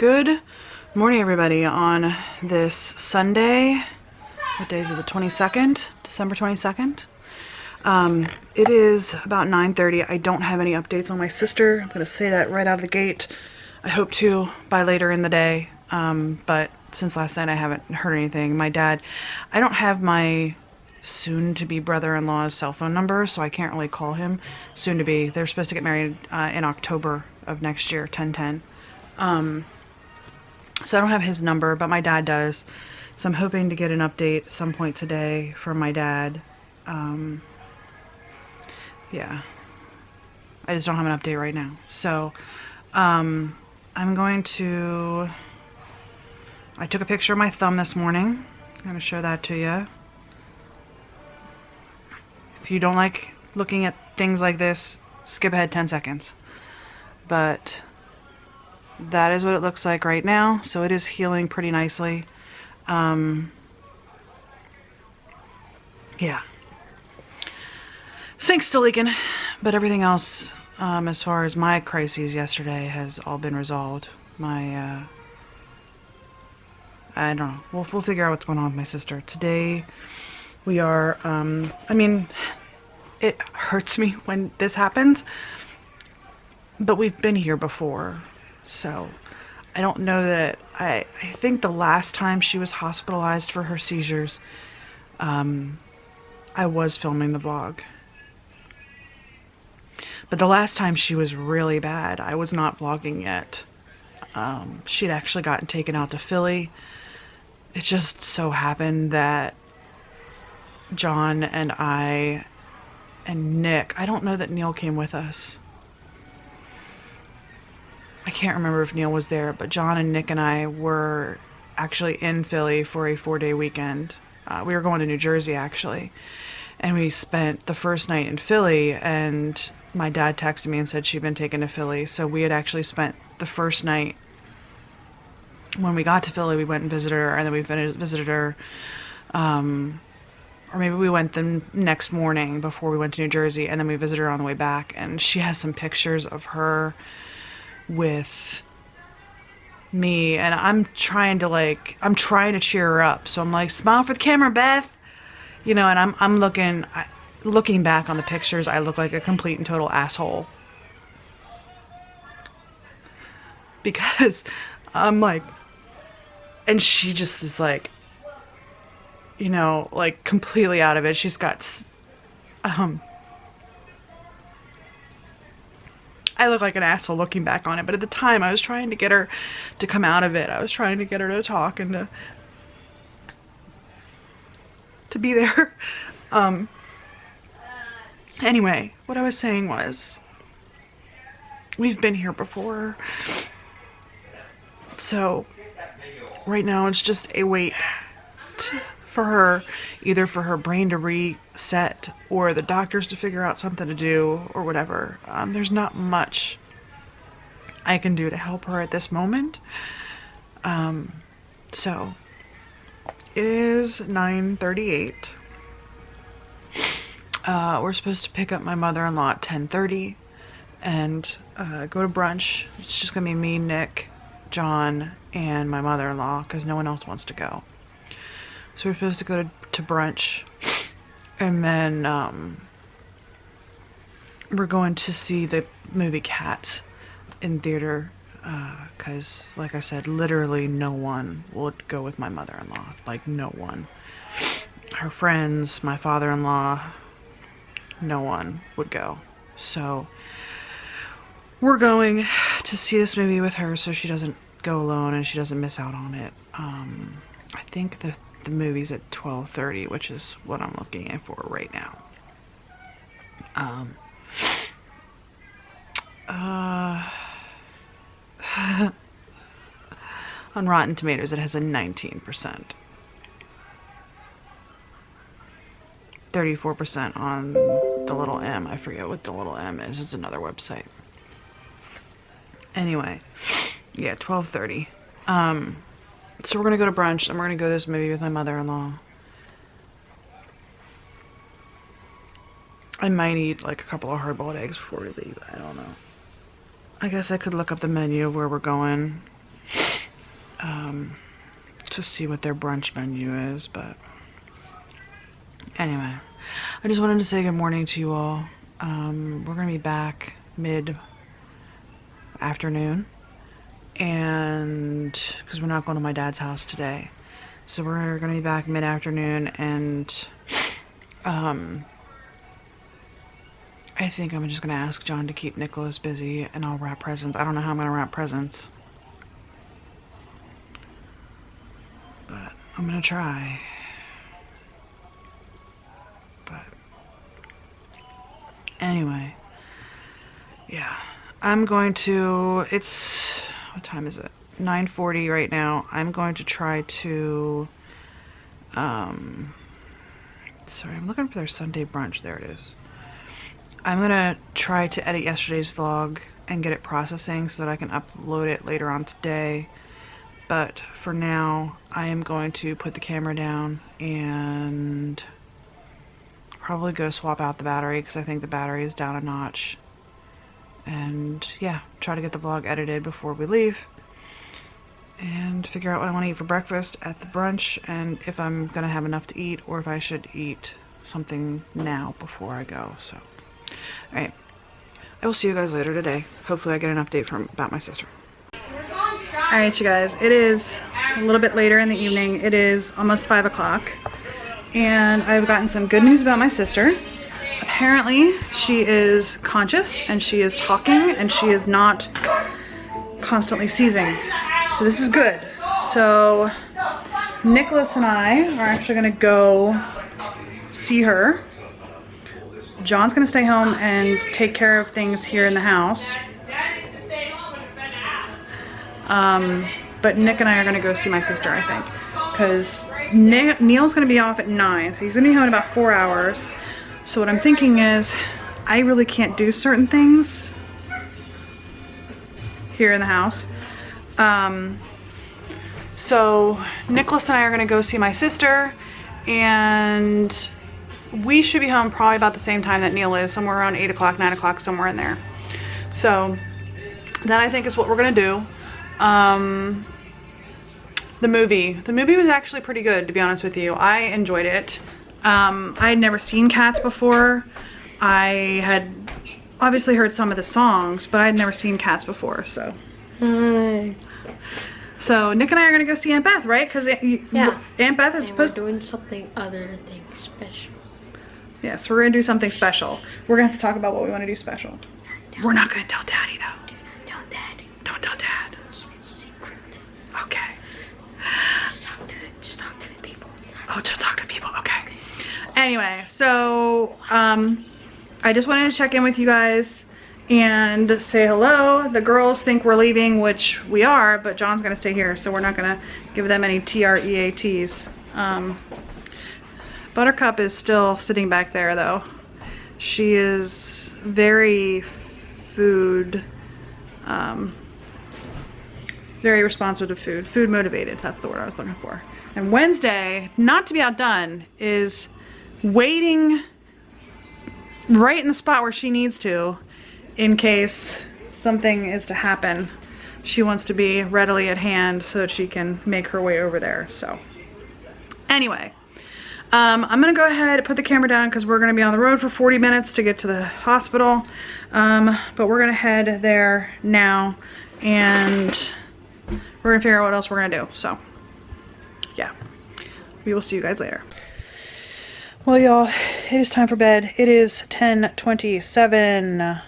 Good morning, everybody, on this Sunday. What day is it? The 22nd? December 22nd? It is about 9:30. I don't have any updates on my sister. I'm going to say that right out of the gate. I hope to by later in the day, but since last night I haven't heard anything. My dad, I don't have my soon-to-be brother-in-law's cell phone number, so I can't really call him. Soon-to-be. They're supposed to get married in October of next year, 10/10. So I don't have his number, but my dad does. So I'm hoping to get an update at some point today from my dad. Yeah. I just don't have an update right now. So I'm going to... I took a picture of my thumb this morning. I'm going to show that to you. If you don't like looking at things like this, skip ahead 10 seconds. But that is what it looks like right now. So it is healing pretty nicely. Yeah. Sink's still leaking, but everything else, as far as my crises yesterday, has all been resolved. I don't know. We'll figure out what's going on with my sister. Today, we are, I mean, it hurts me when this happens, but we've been here before. So, I don't know that, I think the last time she was hospitalized for her seizures, I was filming the vlog. But the last time she was really bad, I was not vlogging yet. She'd actually gotten taken out to Philly. It just so happened that John and I and Nick, I don't know that Neil came with us. I can't remember if Neil was there, but John and Nick and I were actually in Philly for a 4-day weekend. We were going to New Jersey, actually. And we spent the first night in Philly, and my dad texted me and said she'd been taken to Philly. So we had actually spent the first night. When we got to Philly, we went and visited her, and then we visited her, or maybe we went the next morning before we went to New Jersey, and then we visited her on the way back. And she has some pictures of her with me, and I'm trying to cheer her up. So I'm like, smile for the camera, Beth, you know. And I'm looking back on the pictures, I look like a complete and total asshole, because I'm like, and she just is like, you know, like completely out of it. She's got I look like an asshole looking back on it, but at the time I was trying to get her to come out of it. I was trying to get her to talk and to be there. Anyway, what I was saying was, we've been here before. So right now it's just a wait for her, either for her brain to reset or the doctors to figure out something to do or whatever. There's not much I can do to help her at this moment. So it is 9:38. We're supposed to pick up my mother-in-law at 10:30 and go to brunch. It's just gonna be me, Nick, John, and my mother-in-law, because no one else wants to go. So we're supposed to go to brunch, and then we're going to see the movie Cats in theater, because, like I said, literally no one would go with my mother-in-law. Like, no one. Her friends, my father-in-law, no one would go. So we're going to see this movie with her so she doesn't go alone and she doesn't miss out on it. I think the movie's at 12:30, which is what I'm looking at for right now. On Rotten Tomatoes, it has a 19%. 34% on the little M. I forget what the little M is. It's another website. Anyway, yeah, 12:30. So we're gonna go to brunch, and we're gonna go to this movie with my mother-in-law. I might eat like a couple of hard-boiled eggs before we leave. I don't know. I guess I could look up the menu of where we're going. to see what their brunch menu is, but anyway, I just wanted to say good morning to you all. We're gonna be back mid-afternoon, and because we're not going to my dad's house today, so we're gonna be back mid-afternoon, and I think I'm just gonna ask John to keep Nicholas busy, and I'll wrap presents. I don't know how I'm gonna wrap presents, but I'm gonna try. But anyway, yeah, I'm going to, it's, what time is it? 9:40 right now. I'm going to try to, sorry, I'm looking for their Sunday brunch. There it is. I'm gonna try to edit yesterday's vlog and get it processing so that I can upload it later on today. But for now, I am going to put the camera down and probably go swap out the battery because I think the battery is down a notch. And yeah, try to get the vlog edited before we leave. And figure out what I want to eat for breakfast at the brunch, and if I'm gonna have enough to eat or if I should eat something now before I go. So, alright, I will see you guys later today. Hopefully I get an update about my sister. Alright you guys, it is a little bit later in the evening. It is almost 5 o'clock, and I've gotten some good news about my sister. Apparently she is conscious and she is talking and she is not constantly seizing. So this is good. So Nicholas and I are actually gonna go see her. John's gonna stay home and take care of things here in the house. But Nick and I are gonna go see my sister, I think, because Neil's gonna be off at 9, so he's gonna be home in about 4 hours. So what I'm thinking is, I really can't do certain things here in the house. So Nicholas and I are gonna go see my sister, and we should be home probably about the same time that Neil is, somewhere around 8 o'clock, 9 o'clock, somewhere in there. So that I think is what we're gonna do. The movie was actually pretty good, to be honest with you. I enjoyed it. I had never seen Cats before. I had obviously heard some of the songs, but I had never seen Cats before, so. So Nick and I are gonna go see Aunt Beth, right? Because yeah, Aunt Beth is supposed to. We're doing something other than special. Yes, we're gonna do something special. We're gonna have to talk about what we want to do special. We're not gonna tell Daddy though. Don't tell Daddy. Don't tell Dad. It's a secret. Okay. Just talk to the people. Oh, just talk to people. Okay. Anyway, so I just wanted to check in with you guys and say hello. The girls think we're leaving, which we are, but John's gonna stay here, so we're not gonna give them any TREATs. Buttercup is still sitting back there though. She is very very responsive to food motivated, that's the word I was looking for. And Wednesday, not to be outdone, is waiting right in the spot where she needs to in case something is to happen. She wants to be readily at hand so that she can make her way over there. So anyway, I'm gonna go ahead and put the camera down because we're gonna be on the road for 40 minutes to get to the hospital. But we're gonna head there now and we're gonna figure out what else we're gonna do. So yeah, we will see you guys later. Well y'all, it is time for bed. It is 10:27.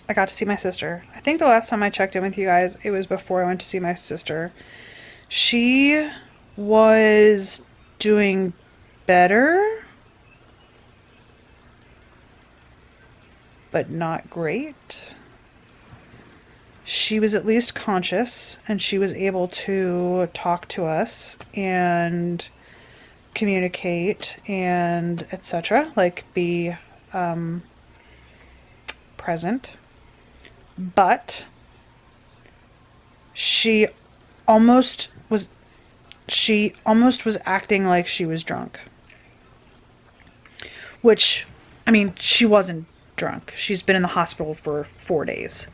I got to see my sister. I think the last time I checked in with you guys, it was before I went to see my sister. She was doing better, but not great. She was at least conscious and she was able to talk to us and communicate and etc., like be present. But she almost was acting like she was drunk, which, I mean, she wasn't drunk. She's been in the hospital for 4 days,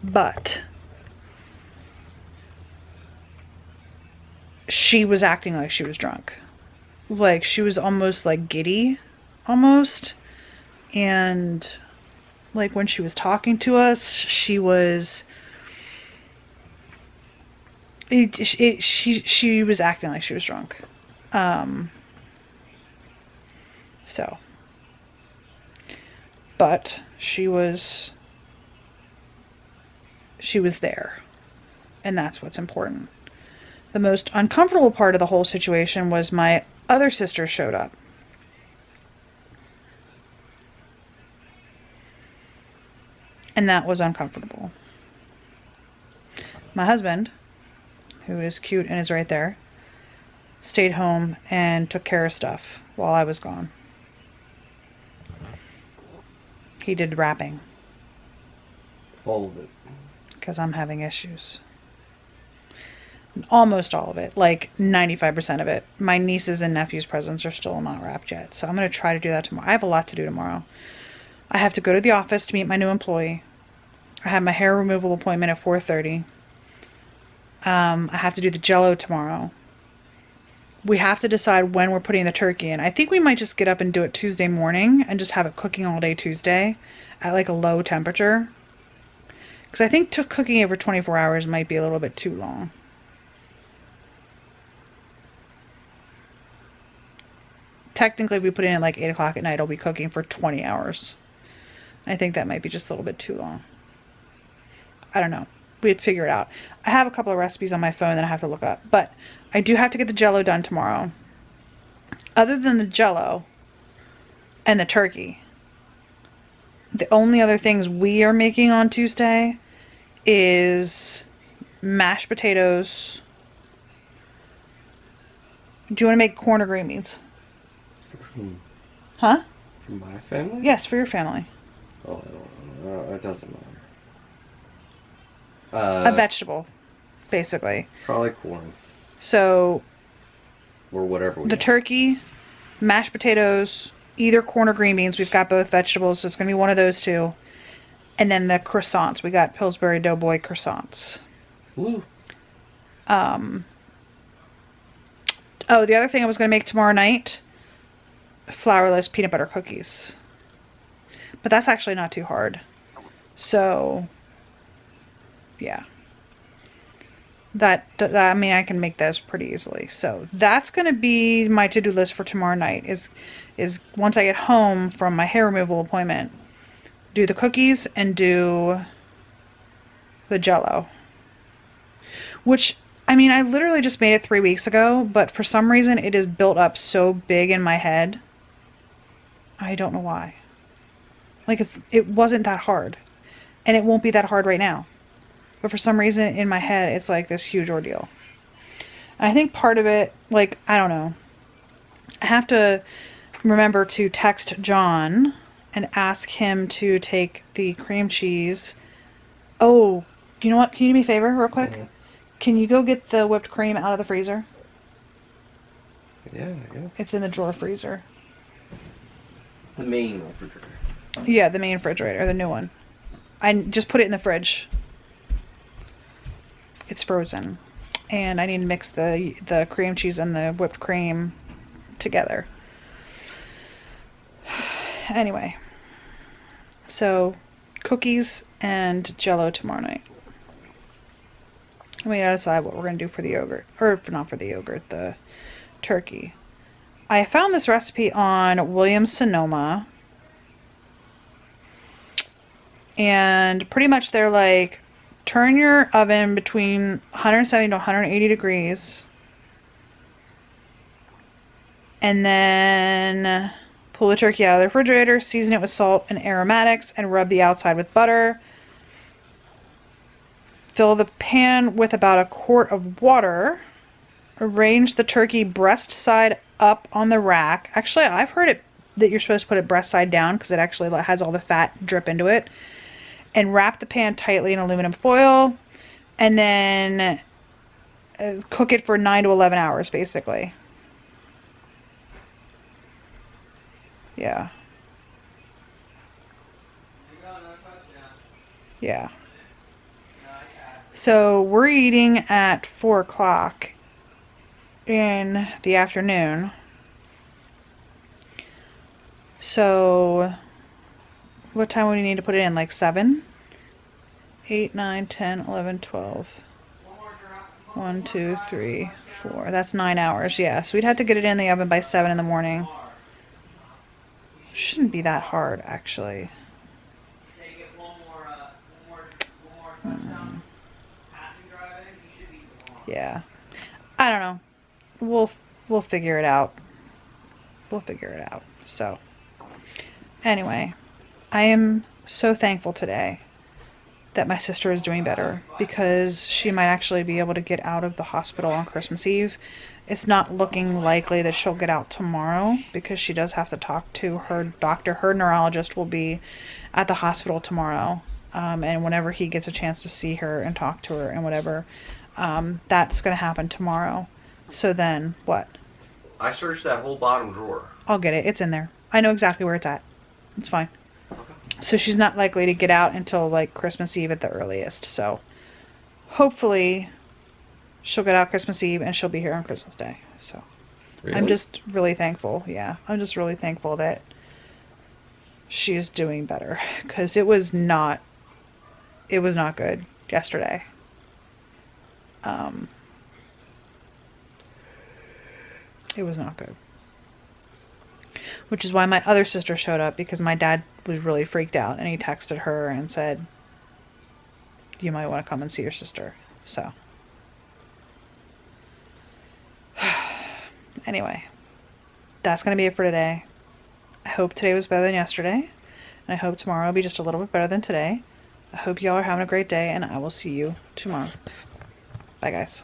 but she was acting like she was drunk. Like, she was almost, like, giddy, almost. And, like, when she was talking to us, she was... she was acting like she was drunk. So. But she was there. And that's what's important. The most uncomfortable part of the whole situation was my other sister showed up. And that was uncomfortable. My husband, who is cute and is right there, stayed home and took care of stuff while I was gone. He did wrapping. All of it. Because I'm having issues. Almost all of it. Like 95% of it. My nieces and nephews' presents are still not wrapped yet. So I'm going to try to do that tomorrow. I have a lot to do tomorrow. I have to go to the office to meet my new employee. I have my hair removal appointment at 4:30. I have to do the Jell-O tomorrow. We have to decide when we're putting the turkey in. I think we might just get up and do it Tuesday morning and just have it cooking all day Tuesday at like a low temperature. Because I think cooking it for 24 hours might be a little bit too long. Technically, if we put it in at like 8 o'clock at night, it'll be cooking for 20 hours. I think that might be just a little bit too long. I don't know. We have to figure it out. I have a couple of recipes on my phone that I have to look up. But I do have to get the Jell-O done tomorrow. Other than the Jell-O and the turkey, the only other things we are making on Tuesday is mashed potatoes. Do you want to make corn or green beans? Huh? For my family? Yes, for your family. Oh, I don't know. It doesn't matter. A vegetable, basically. Probably corn. So, or whatever we the have. turkey, mashed potatoes, either corn or green beans. We've got both vegetables, so it's going to be one of those two. And then the croissants. We got Pillsbury Doughboy croissants. Ooh. Oh, the other thing I was going to make tomorrow night, flourless peanut butter cookies. But that's actually not too hard. So, yeah. I mean, I can make those pretty easily. So that's going to be my to-do list for tomorrow night. Is once I get home from my hair removal appointment, do the cookies and do the Jell-O. Which, I mean, I literally just made it 3 weeks ago, but for some reason it is built up so big in my head. I don't know why. Like, it wasn't that hard. And it won't be that hard right now. But for some reason in my head, it's like this huge ordeal. And I think part of it, like, I don't know. I have to remember to text John and ask him to take the cream cheese. Oh, you know what? Can you do me a favor real quick? Mm-hmm. Can you go get the whipped cream out of the freezer? Yeah. It's in the drawer freezer. The main refrigerator. Yeah, the main refrigerator, the new one. I just put it in the fridge. It's frozen. And I need to mix the cream cheese and the whipped cream together. Anyway. So, cookies and Jell-O tomorrow night. We gotta decide what we're gonna do for the yogurt. Or, not for the yogurt, the turkey. I found this recipe on Williams-Sonoma. And pretty much they're like, turn your oven between 170 to 180 degrees. And then pull the turkey out of the refrigerator, season it with salt and aromatics, and rub the outside with butter. Fill the pan with about a quart of water. Arrange the turkey breast side up on the rack. Actually, I've heard it that you're supposed to put it breast side down because it actually has all the fat drip into it. And wrap the pan tightly in aluminum foil. And then cook it for 9 to 11 hours, basically. Yeah. Yeah. So we're eating at 4 o'clock. in the afternoon. So, what time would you need to put it in? Like 7? 8, 9, 10, 11, 12. 1, 2, 3, 4. That's 9 hours, yeah. So we'd have to get it in the oven by 7 in the morning. Shouldn't be that hard, actually. Yeah. I don't know. We'll figure it out. We'll figure it out. So, anyway, I am so thankful today that my sister is doing better, because she might actually be able to get out of the hospital on Christmas Eve. It's not looking likely that she'll get out tomorrow, because she does have to talk to her doctor. Her neurologist will be at the hospital tomorrow. And whenever he gets a chance to see her and talk to her and whatever, that's going to happen tomorrow. So then, what? I searched that whole bottom drawer. I'll get it. It's in there. I know exactly where it's at. It's fine. So she's not likely to get out until like Christmas Eve at the earliest. So hopefully she'll get out Christmas Eve and she'll be here on Christmas Day. So Really? I'm just really thankful. Yeah, I'm just really thankful that she's doing better, because it was not good yesterday. It was not good. Which is why my other sister showed up, because my dad was really freaked out and he texted her and said, you might want to come and see your sister. So, anyway, that's going to be it for today. I hope today was better than yesterday, and I hope tomorrow will be just a little bit better than today. I hope y'all are having a great day, and I will see you tomorrow. Bye, guys.